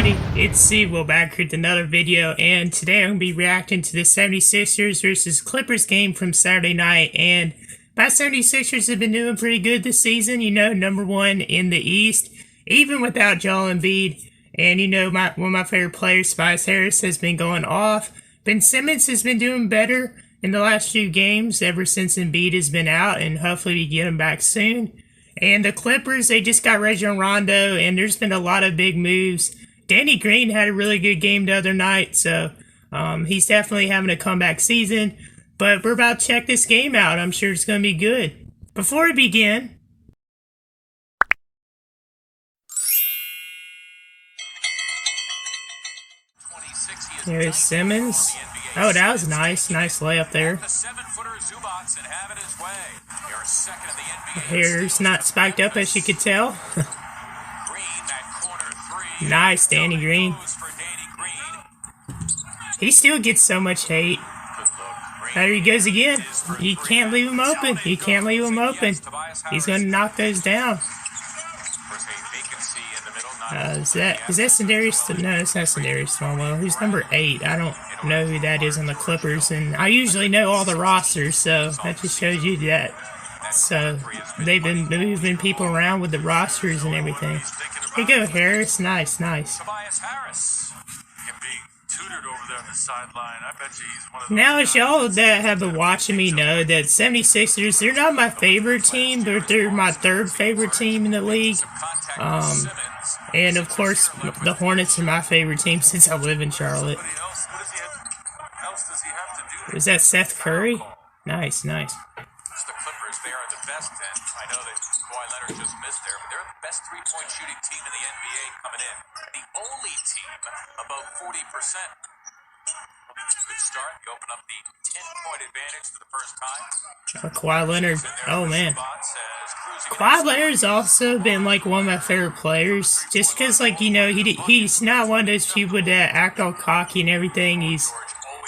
everybody, it's Steve back here with another video, and today I'm going to be reacting to the 76ers versus Clippers game from Saturday night. And my 76ers have been doing pretty good this season, you know, #1 in the East, even without Joel Embiid. And you know, one of my favorite players, Tobias Harris, has been going off. Ben Simmons has been doing better in the last few games ever since Embiid has been out, and hopefully we get him back soon. And the Clippers, they just got Rajon Rondo, and there's been a lot of big moves. Danny Green had a really good game the other night, so he's definitely having a comeback season. But we're about to check this game out. I'm sure it's going to be good. Before we begin, there's Simmons. Oh, that was nice. Nice layup there. Hair's not spiked up, as you could tell. Nice, Danny Green. He still gets so much hate. There he goes again. You can't leave him open. You can't leave him open. He's going to knock those down. Is that Sendarius? No, it's not Sendarius Stonewall. Who's number 8? I don't know who that is on the Clippers, and I usually know all the rosters, so that just shows you that. So they've been moving people around with the rosters and everything. Here you go, Harris. Nice, nice. Tobias Harris being tutored over there on the sideline. I bet you he's one of those now, as y'all that have been watching me know, that 76ers, they're not my favorite team, but they're my third favorite team in the league. And of course, the Hornets are my favorite team since I live in Charlotte. Is that Seth Curry? Nice, nice. The Clippers, they are the best, and I know that Kawhi Leonard just missed there, but they're the best three-point shooting team in the NBA coming in. The only team above 40%. Good start. You open up the 10-point advantage for the first time. Kawhi Leonard. Oh, man. Kawhi Leonard's also been, like, one of my favorite players. Just because, like, you know, he's not one of those people that act all cocky and everything. He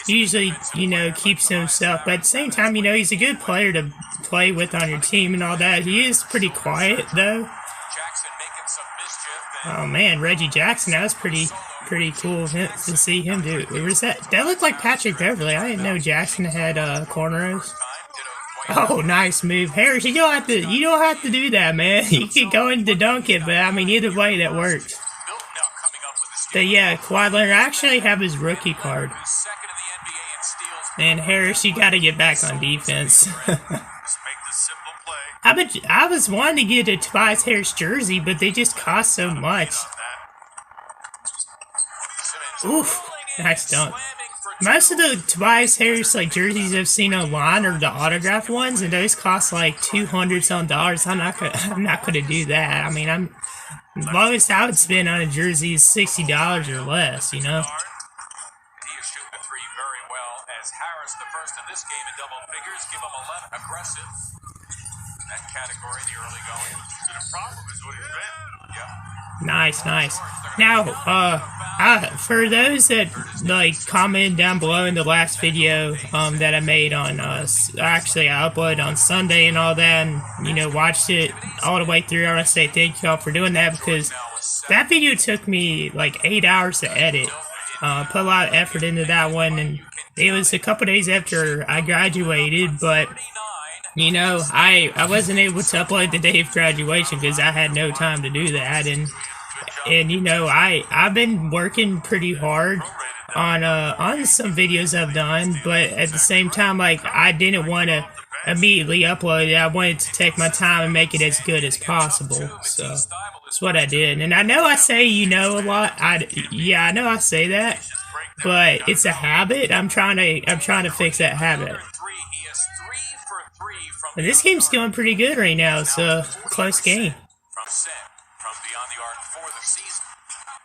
usually, you know, keeps to himself. But at the same time, you know, he's a good player to play with on your team and all that. He is pretty quiet, though. Oh, man, Reggie Jackson. That was pretty cool to see him do it. Was that looked like Patrick Beverly. I didn't know Jackson had cornrows. Oh, nice move, Harris. You don't have to do that, man. You can go in to dunk it, but I mean, either way, that works. But yeah, Kawhi Leonard, I actually have his rookie card. And Harris, you got to get back on defense. I was wanting to get a Tobias Harris jersey, but they just cost so much. Oof, nice dunk. Most of the Tobias Harris like jerseys I've seen online are the autographed ones, and those cost like $200-some. I'm not gonna do that. I mean, the lowest I would spend on a jersey is $60 or less, you know. He is shooting the three very well as Harris, the first in this game in double figures, give him 11 aggressive. That category, the early going. The problem is what he's been. Yeah. Nice, nice. Now, for those that like commented down below in the last video that I made on actually I uploaded on Sunday and all that, and you know, watched it all the way through, I want to say thank y'all for doing that, because that video took me like 8 hours to edit. Put a lot of effort into that one, and it was a couple days after I graduated, but you know, I wasn't able to upload the day of graduation because I had no time to do that, and you know, I've been working pretty hard on some videos I've done, but at the same time, like, I didn't want to immediately upload it. I wanted to take my time and make it as good as possible, so that's what I did. And I know I say you know a lot. Yeah, I know I say that, but it's a habit. I'm trying to fix that habit. But this game's going pretty good right now. It's a close game.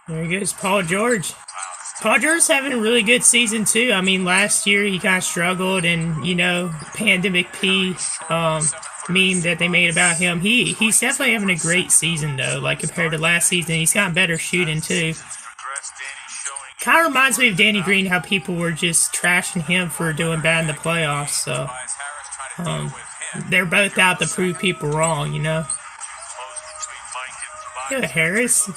There he goes, Paul George. Paul George's having a really good season too. I mean, last year he kind of struggled, and you know, Pandemic P meme that they made about him. He's definitely having a great season though. Like compared to last season, he's gotten better shooting too. Kind of reminds me of Danny Green, how people were just trashing him for doing bad in the playoffs. So they're both out to prove people wrong, you know. Yeah, Harris.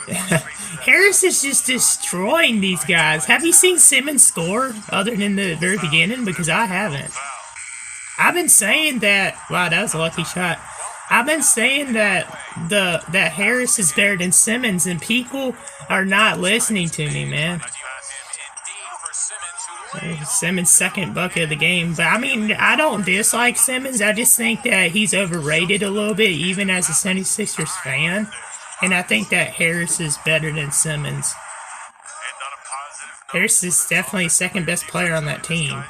Harris is just destroying these guys. Have you seen Simmons score other than the very beginning? Because I haven't. I've been saying that. Wow, that was a lucky shot. I've been saying that that Harris is better than Simmons, and people are not listening to me, man. Simmons' second bucket of the game. But I mean, I don't dislike Simmons. I just think that he's overrated a little bit, even as a 76ers fan. And I think that Harris is better than Simmons. Harris is definitely second best player on that team.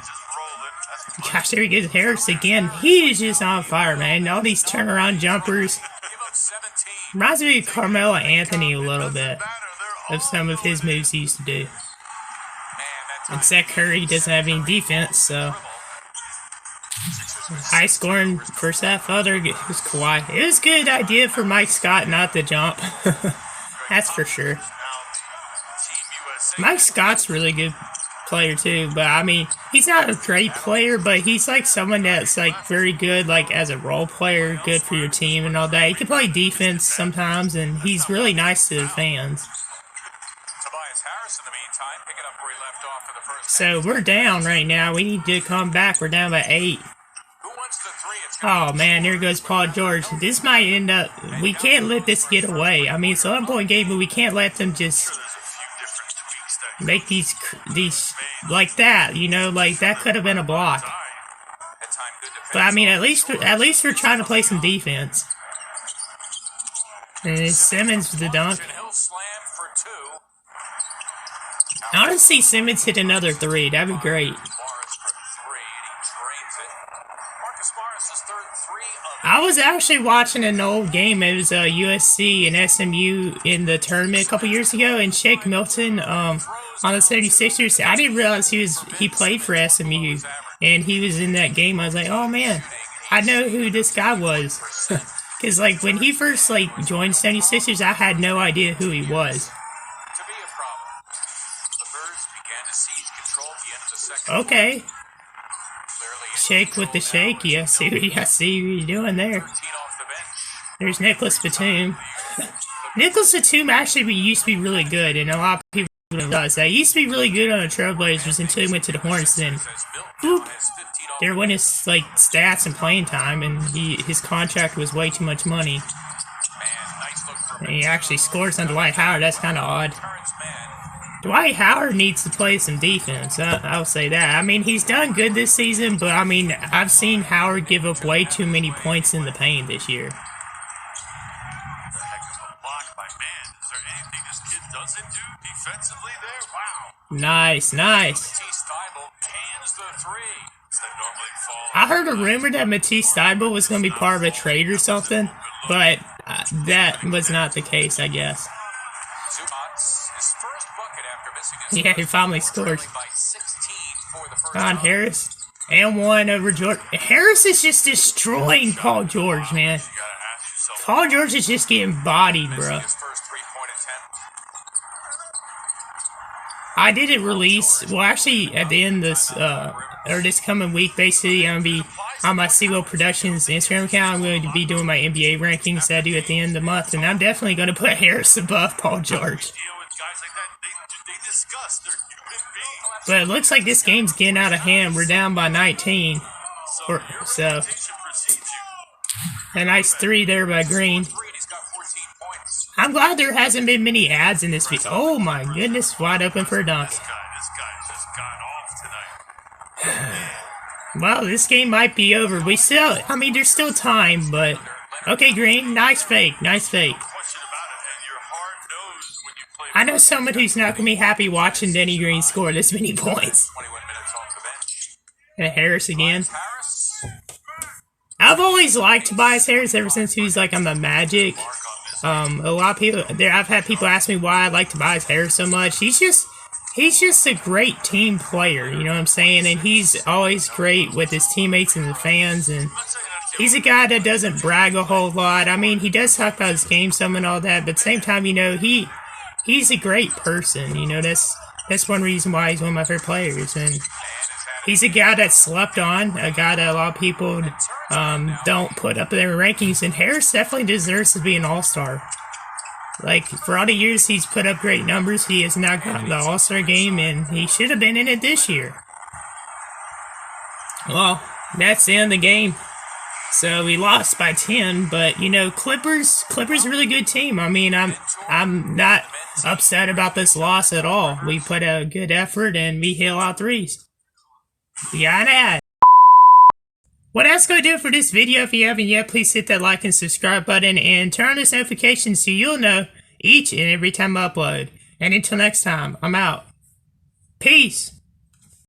Gosh, there he goes, Harris again. He is just on fire, man. All these turnaround jumpers. Reminds me of Carmelo Anthony a little bit. Of some of his moves he used to do. And Seth Curry doesn't have any defense, so high scoring first half. Other was Kawhi. It was a good idea for Mike Scott not to jump. That's for sure. Mike Scott's a really good player too, but I mean, he's not a great player, but he's like someone that's like very good, like as a role player, good for your team and all that. He can play defense sometimes, and he's really nice to the fans. In the meantime, picking up where he left off for the first. So we're down right now. We need to come back. We're down by 8. Who wants the three? Oh man, there goes Paul George. This might end up. We can't let this get away. I mean, it's an 1-point game, but we can't let them just make these like that. You know, like that could have been a block. But I mean, at least we're trying to play some defense. And it's Simmons with the dunk. I want to see Simmons hit another 3. That'd be great. I was actually watching an old game. It was USC and SMU in the tournament a couple years ago, and Shake Milton on the 76ers. I didn't realize he played for SMU, and he was in that game. I was like, oh man, I know who this guy was. Because like when he first like joined 76ers, I had no idea who he was. Okay. Shake with the shake. Yeah, see what you're doing there. There's Nicholas Batum. Nicholas Batum actually used to be really good, and a lot of people don't realize that. He used to be really good on the Trailblazers until he went to the Hornets. Then, whoop, they're winning his like stats and playing time, and his contract was way too much money. And he actually scores on Dwight Howard. That's kind of odd. Dwight Howard needs to play some defense. I'll say that. I mean, he's done good this season, but I mean, I've seen Howard give up way too many points in the paint this year. Nice, nice. I heard a rumor that Matisse Thybulle was going to be part of a trade or something, but that was not the case, I guess. Yeah, he finally scored. On Harris. And 1 over George. Harris is just destroying Paul George, man. Paul George is just getting bodied, bro. I didn't release, well actually at the end of this, or this coming week basically, I'm going to be on my CeeLo Productions Instagram account. I'm going to be doing my NBA rankings that I do at the end of the month, and I'm definitely going to put Harris above Paul George. But it looks like this game's getting out of hand. We're down by 19. So, a nice 3 there by Green. I'm glad there hasn't been many ads in this video. Oh my goodness, wide open for a dunk. Well, this game might be over. I mean, there's still time, but... Okay, Green, nice fake, nice fake. I know someone who's not going to be happy watching Denny Green score this many points. And Harris again. I've always liked Tobias Harris ever since he was like on the Magic. A lot of people I've had people ask me why I like Tobias Harris so much. He's just a great team player, you know what I'm saying? And he's always great with his teammates and the fans, and he's a guy that doesn't brag a whole lot. I mean, he does talk about his game some and all that, but at the same time, you know, he's a great person, you know, that's one reason why he's one of my favorite players, and he's a guy that's slept on, a guy that a lot of people don't put up in their rankings, and Harris definitely deserves to be an all-star. Like, for all the years he's put up great numbers, he has not gotten the All-Star game, and he should have been in it this year. Well, that's the end of the game. So we lost by 10, but you know, Clippers a really good team. I mean, I'm not upset about this loss at all. We put a good effort and we hit a lot of threes. Yeah, that. Well, that's going to do it for this video. If you haven't yet, please hit that like and subscribe button and turn on those notifications so you'll know each and every time I upload. And until next time, I'm out. Peace.